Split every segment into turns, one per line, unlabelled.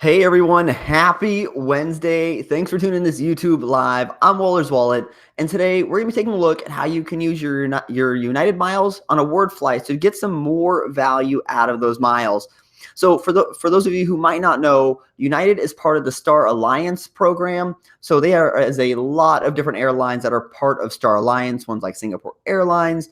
Hey everyone, happy Wednesday. Thanks for tuning in this YouTube live. I'm Waller's Wallet, and today we're going to be taking a look at how you can use your United miles on award flights to get some more value out of those miles. So for those of you who might not know, United is part of the Star Alliance program. So they are as a lot of different airlines that are part of Star Alliance, ones like Singapore Airlines,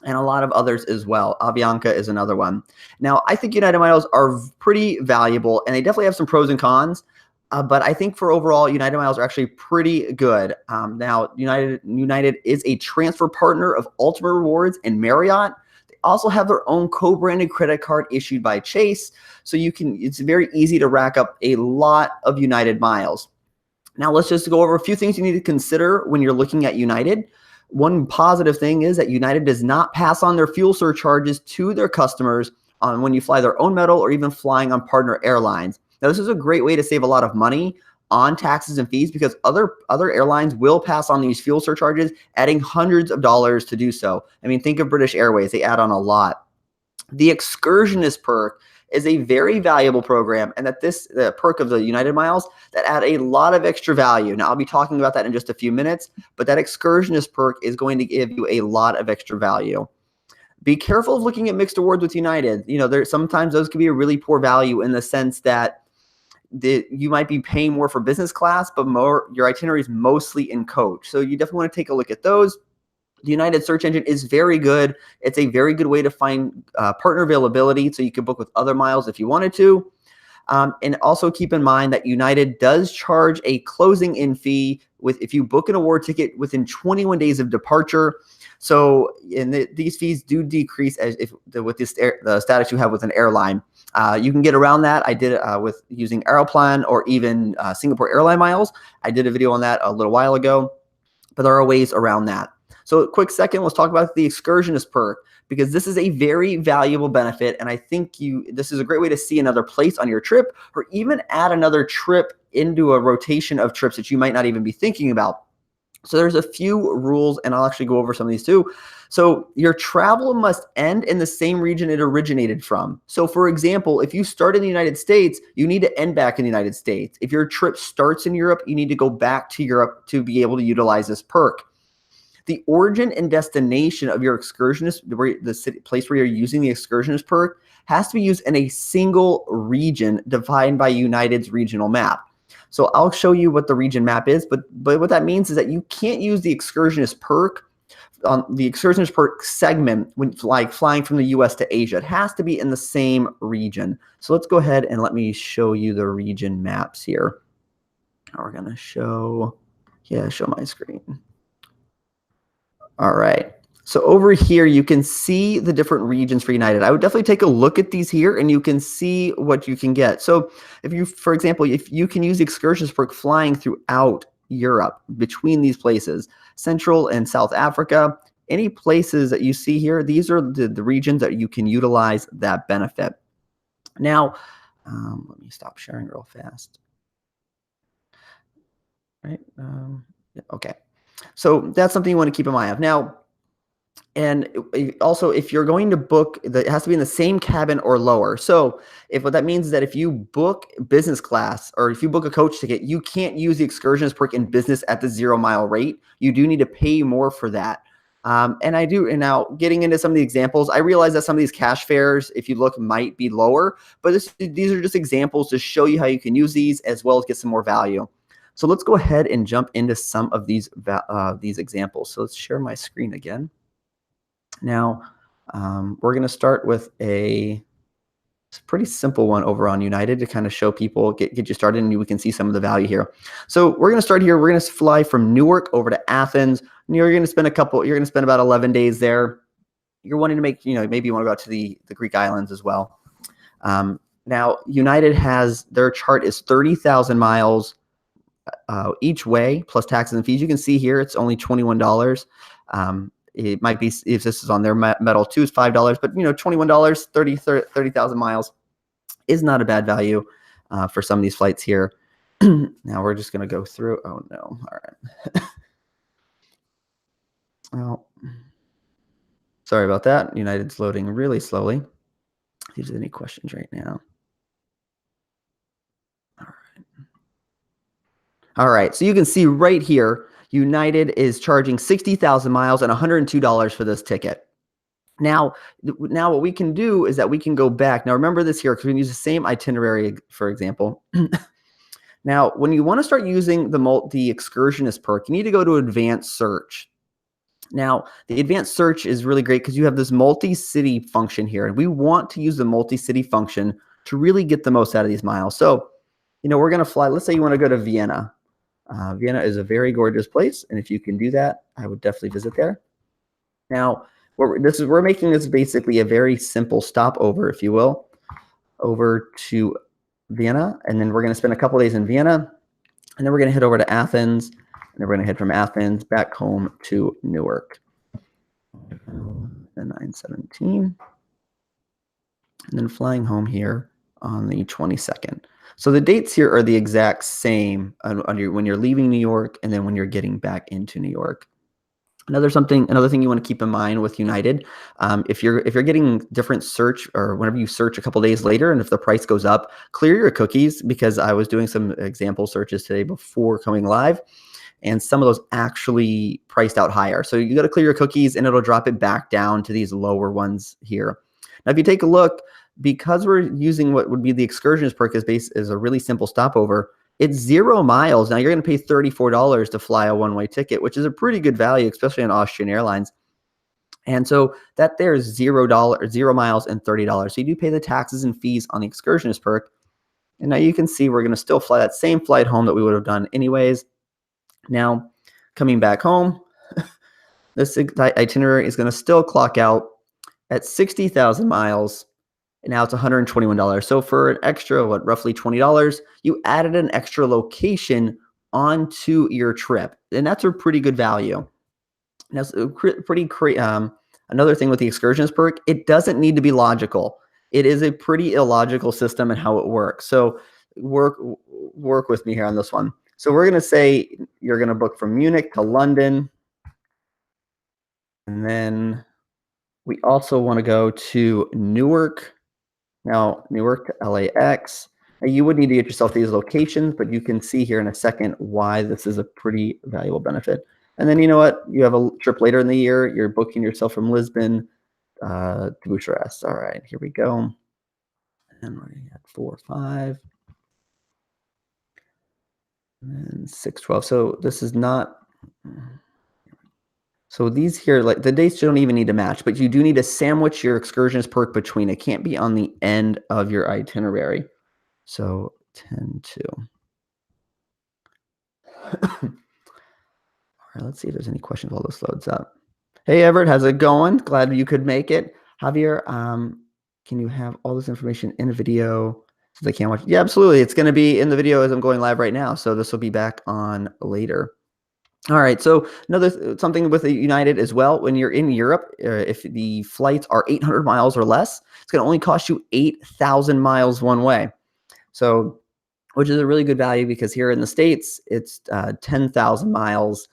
and a lot of others as well. Avianca is another one. Now, I think United Miles are pretty valuable, and they definitely have some pros and cons. But I think for overall, United Miles are actually pretty good. Now, United is a transfer partner of Ultimate Rewards and Marriott. They also have their own co-branded credit card issued by Chase, so it's very easy to rack up a lot of United Miles. Now, let's just go over a few things you need to consider when you're looking at United. One positive thing is that United does not pass on their fuel surcharges to their customers on when you fly their own metal or even flying on partner airlines. Now, this is a great way to save a lot of money on taxes and fees because other airlines will pass on these fuel surcharges, adding hundreds of dollars to do so. I mean, think of British Airways. They add on a lot. The Excursionist Perk is a very valuable program, and the perk of the United Miles that add a lot of extra value. Now, I'll be talking about that in just a few minutes, but that Excursionist Perk is going to give you a lot of extra value. Be careful of looking at mixed awards with United. Sometimes those can be a really poor value in the sense that you might be paying more for business class, but your itinerary is mostly in coach. So you definitely want to take a look at those. The United search engine is very good. It's a very good way to find partner availability, so you can book with other miles if you wanted to. And also keep in mind that United does charge a closing in fee if you book an award ticket within 21 days of departure. So these fees do decrease with the status you have with an airline. You can get around that. I did it with using Aeroplan or even Singapore Airline miles. I did a video on that a little while ago, but there are ways around that. So a quick second, let's talk about the Excursionist Perk, because this is a very valuable benefit, and I think this is a great way to see another place on your trip or even add another trip into a rotation of trips that you might not even be thinking about. So there's a few rules, and I'll actually go over some of these too. So your travel must end in the same region it originated from. So for example, if you start in the United States, you need to end back in the United States. If your trip starts in Europe, you need to go back to Europe to be able to utilize this perk. The origin and destination of your excursionist, the place where you're using the Excursionist Perk, has to be used in a single region defined by United's regional map. So I'll show you what the region map is, but what that means is that you can't use the Excursionist Perk on the Excursionist Perk segment when flying from the US to Asia. It has to be in the same region. So let's go ahead and let me show you the region maps here. We're going to show my screen. All right. So over here, you can see the different regions for United. I would definitely take a look at these here, and you can see what you can get. So for example, if you can use the Excursionist Perk flying throughout Europe between these places, Central and South Africa, any places that you see here, these are the regions that you can utilize that benefit. Now, let me stop sharing real fast. Right. Okay. So that's something you want to keep in mind of. Now, and also if you're going to book, it has to be in the same cabin or lower. So what that means is that if you book business class or if you book a coach ticket, you can't use the Excursionist Perk in business at the 0-mile rate. You do need to pay more for that. And now getting into some of the examples, I realize that some of these cash fares, if you look, might be lower, but these are just examples to show you how you can use these as well as get some more value. So let's go ahead and jump into some of these examples. So let's share my screen again. Now, we're going to start with a pretty simple one over on United to kind of show people, get you started, and we can see some of the value here. So we're going to start here. We're going to fly from Newark over to Athens. And you're going to spend about 11 days there. You're wanting to make, maybe you want to go out to the Greek islands as well. Now, United has, their chart is 30,000 miles each way plus taxes and fees. You can see here it's only $21. It might be, if this is on their metal too, it's $5, but $21, 30,000 miles is not a bad value for some of these flights here. Now we're just going to go through. Oh no. All right. Well, sorry about that. United's loading really slowly. If there's any questions right now. All right, so you can see right here, United is charging 60,000 miles and $102 for this ticket. Now what we can do is that we can go back. Now remember this here, because we can use the same itinerary, for example. Now, when you want to start using the excursionist perk, you need to go to advanced search. Now, the advanced search is really great because you have this multi-city function here, and we want to use the multi-city function to really get the most out of these miles. So, we're going to fly. Let's say you want to go to Vienna. Vienna is a very gorgeous place, and if you can do that, I would definitely visit there. Now, we're making this basically a very simple stopover, if you will, over to Vienna, and then we're going to spend a couple days in Vienna, and then we're going to head over to Athens, and then we're going to head from Athens back home to Newark. The 917, and then flying home here on the 22nd. So the dates here are the exact same when you're leaving New York and then when you're getting back into New York. Another thing you want to keep in mind with United, if you're getting different search, or whenever you search a couple days later, and if the price goes up, clear your cookies, because I was doing some example searches today before coming live, and some of those actually priced out higher. So you got to clear your cookies, and it'll drop it back down to these lower ones here. Now, if you take a look, because we're using what would be the excursionist perk as a really simple stopover, it's 0 miles. Now you're going to pay $34 to fly a one-way ticket, which is a pretty good value, especially on Austrian Airlines. And so that there's $0 miles and $30. So you do pay the taxes and fees on the excursionist perk. And now you can see we're going to still fly that same flight home that we would have done anyways. Now, coming back home, this itinerary is going to still clock out at 60,000 miles. And now it's $121. So for an extra, roughly $20, you added an extra location onto your trip. And that's a pretty good value. Now, another thing with the excursionist perk, it doesn't need to be logical. It is a pretty illogical system in how it works. So work with me here on this one. So we're going to say you're going to book from Munich to London. And then we also want to go to Newark. Now, Newark to LAX. Now, you would need to get yourself these locations, but you can see here in a second why this is a pretty valuable benefit. And then you know what? You have a trip later in the year. You're booking yourself from Lisbon to Bucharest. All right, here we go. And we're at 4-5. And 6-12. So this is not. So these here, like the dates, you don't even need to match, but you do need to sandwich your excursionist perk between. It can't be on the end of your itinerary. So 10-2. All right, let's see if there's any questions while this loads up. Hey, Everett, how's it going? Glad you could make it. Javier, can you have all this information in a video so they can't watch? Yeah, absolutely. It's going to be in the video as I'm going live right now. So this will be back on later. All right, so something with the United as well, when you're in Europe, if the flights are 800 miles or less, it's going to only cost you 8,000 miles one way. So, which is a really good value, because here in the States, it's 10,000 miles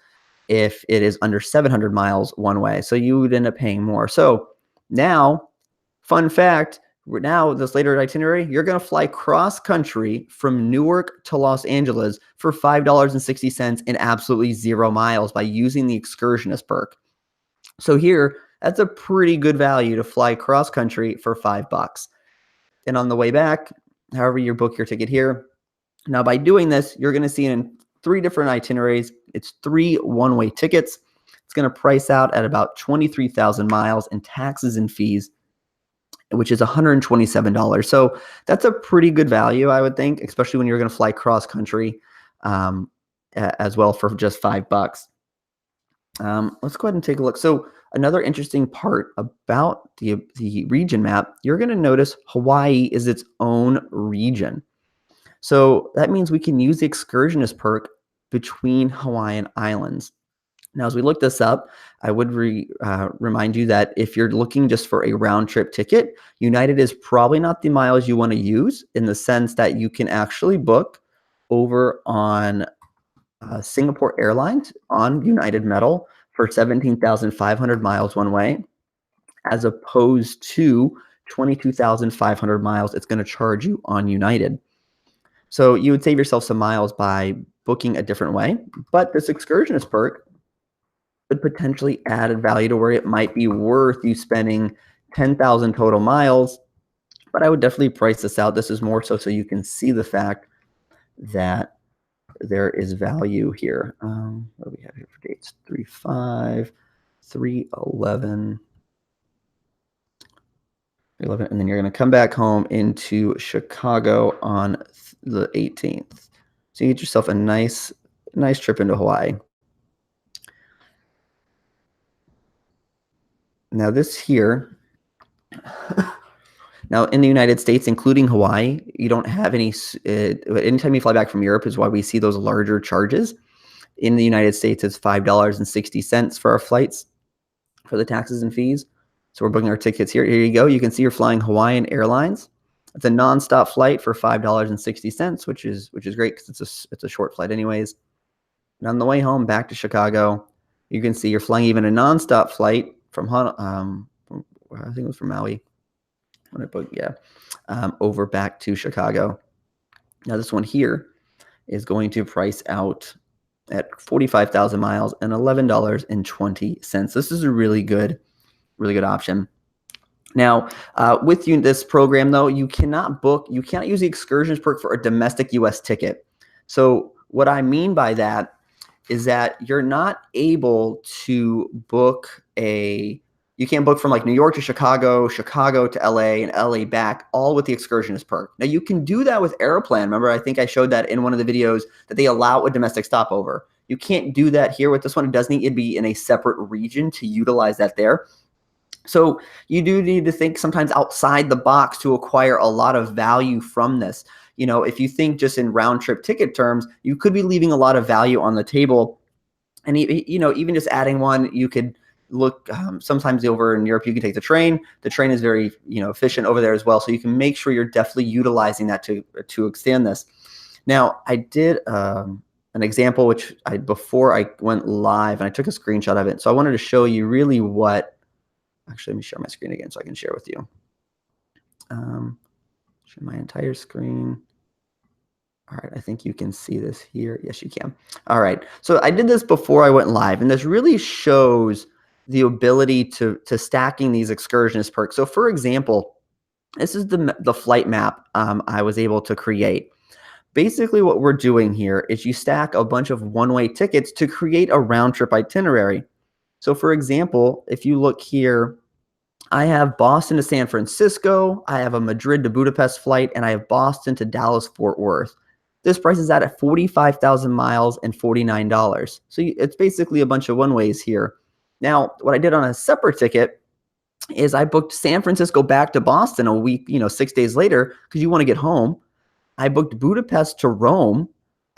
if it is under 700 miles one way. So you would end up paying more. So now, fun fact, now this later itinerary, you're going to fly cross country from Newark to Los Angeles for $5.60 and absolutely 0 miles by using the excursionist perk. So here, that's a pretty good value to fly cross country for $5. And on the way back, however you book your ticket here. Now by doing this, you're going to see in 3 different itineraries. It's 3 one-way tickets. It's going to price out at about 23,000 miles in taxes and fees, which is $127. So that's a pretty good value, I would think, especially when you're going to fly cross country as well for just $5. Let's go ahead and take a look. So another interesting part about the region map, you're going to notice Hawaii is its own region. So that means we can use the excursionist perk between Hawaiian islands. Now, as we look this up, I would remind you that if you're looking just for a round trip ticket, United is probably not the miles you want to use, in the sense that you can actually book over on Singapore Airlines on United Metal for 17,500 miles one way, as opposed to 22,500 miles it's going to charge you on United. So you would save yourself some miles by booking a different way. But this excursionist perk could potentially add value to where it might be worth you spending 10,000 total miles. But I would definitely price this out. This is more so you can see the fact that there is value here. What do we have here for dates? 3/5, 3/11, 11, and then you're going to come back home into Chicago on the 18th. So you get yourself a nice trip into Hawaii. Now this here, now in the United States, including Hawaii, you don't have any, anytime you fly back from Europe is why we see those larger charges. In the United States, it's $5.60 for our flights for the taxes and fees. So we're booking our tickets here. Here you go. You can see you're flying Hawaiian Airlines. It's a nonstop flight for $5.60, which is great because it's a short flight anyways. And on the way home back to Chicago, you can see you're flying even a nonstop flight from I think it was from Maui. When I booked, over back to Chicago. Now this one here is going to price out at 45,000 miles and $11.20. This is a really good option. Now, with this program though, you cannot use the Excursionist Perk for a domestic U.S. ticket. So what I mean by that is that you're not able to book you can't book from like New York to Chicago, Chicago to LA, and LA back, all with the Excursionist Perk. Now you can do that with Aeroplan. Remember, I think I showed that in one of the videos that they allow a domestic stopover. You can't do that here with this one. It does need to be in a separate region to utilize that there. So you do need to think sometimes outside the box to acquire a lot of value from this. You know, if you think just in round trip ticket terms, you could be leaving a lot of value on the table. And, you know, even just adding one, you could look, sometimes over in Europe, you can take the train. The train is very, efficient over there as well. So you can make sure you're definitely utilizing that to extend this. Now, I did an example, before I went live, and I took a screenshot of it. So I wanted to show you really actually, let me share my screen again so I can share with you. Share my entire screen. All right, I think you can see this here. Yes, you can. All right, so I did this before I went live, and this really shows the ability to stacking these excursionist perks. So for example, this is the flight map I was able to create. Basically what we're doing here is you stack a bunch of one-way tickets to create a round trip itinerary. So for example, if you look here, I have Boston to San Francisco, I have a Madrid to Budapest flight, and I have Boston to Dallas Fort Worth. This price is at 45,000 miles and $49. So it's basically a bunch of one-ways here. Now, what I did on a separate ticket is I booked San Francisco back to Boston a week, 6 days later, because you want to get home. I booked Budapest to Rome,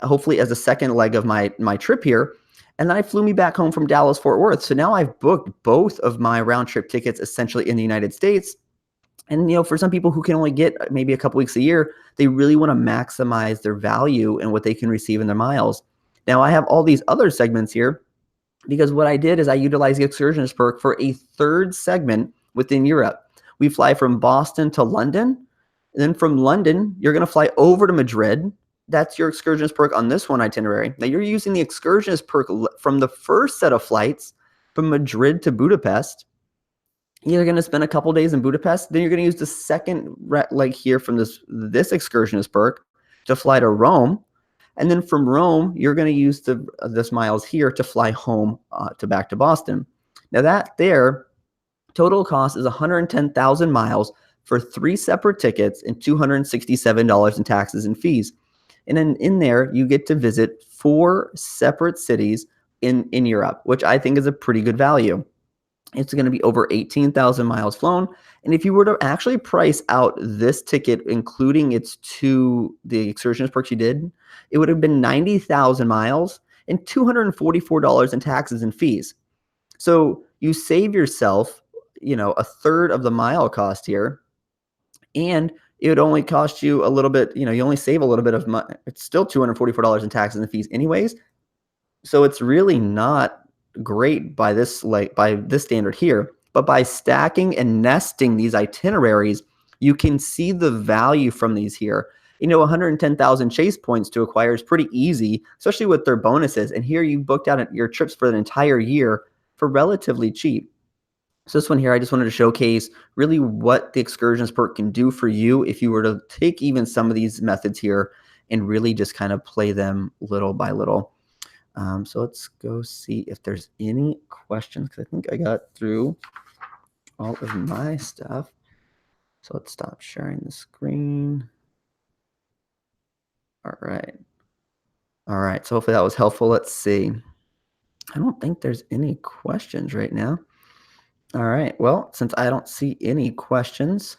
hopefully as a second leg of my trip here. And then I flew me back home from Dallas, Fort Worth. So now I've booked both of my round trip tickets essentially in the United States. And, for some people who can only get maybe a couple weeks a year, they really want to maximize their value and what they can receive in their miles. Now I have all these other segments here because what I did is I utilized the Excursionist Perk for a third segment within Europe. We fly from Boston to London. And then from London, you're going to fly over to Madrid. That's your Excursionist Perk on this one itinerary. Now you're using the Excursionist Perk from the first set of flights from Madrid to Budapest. You're going to spend a couple days in Budapest. Then you're going to use the second leg here from this Excursionist Perk to fly to Rome. And then from Rome, you're going to use this miles here to fly home back to Boston. Now that there, total cost is 110,000 miles for 3 separate tickets and $267 in taxes and fees. And then in there, you get to visit 4 separate cities in Europe, which I think is a pretty good value. It's going to be over 18,000 miles flown. And if you were to actually price out this ticket, including the Excursionist Perks you did, it would have been 90,000 miles and $244 in taxes and fees. So you save yourself, a third of the mile cost here. And it would only cost you a little bit, you only save a little bit of money. It's still $244 in taxes and fees anyways. So it's really not great by this standard here. But by stacking and nesting these itineraries, you can see the value from these here. 110,000 chase points to acquire is pretty easy, especially with their bonuses. And here you booked out your trips for an entire year for relatively cheap. So this one here, I just wanted to showcase really what the Excursionist Perk can do for you if you were to take even some of these methods here and really just kind of play them little by little. So let's go see if there's any questions, because I think I got through all of my stuff. So let's stop sharing the screen. All right. All right. So hopefully that was helpful. Let's see. I don't think there's any questions right now. All right. Well, since I don't see any questions,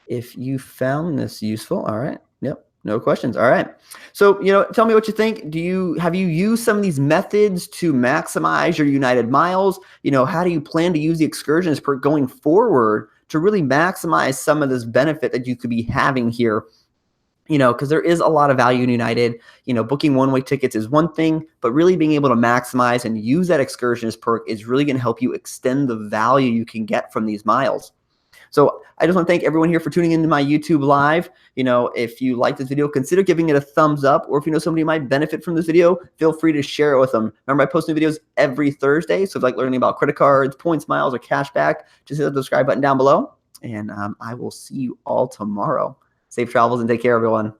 if you found this useful, all right. Yep. No questions. All right. So, tell me what you think. Have you used some of these methods to maximize your United miles? How do you plan to use the Excursionist Perk going forward to really maximize some of this benefit that you could be having here? Because there is a lot of value in United. Booking one-way tickets is one thing, but really being able to maximize and use that Excursionist Perk is really going to help you extend the value you can get from these miles. So I just want to thank everyone here for tuning into my YouTube live. If you like this video, consider giving it a thumbs up, or if you know somebody might benefit from this video, feel free to share it with them. Remember, I post new videos every Thursday. So if you like learning about credit cards, points, miles, or cash back, just hit the subscribe button down below. And I will see you all tomorrow. Safe travels and take care, everyone.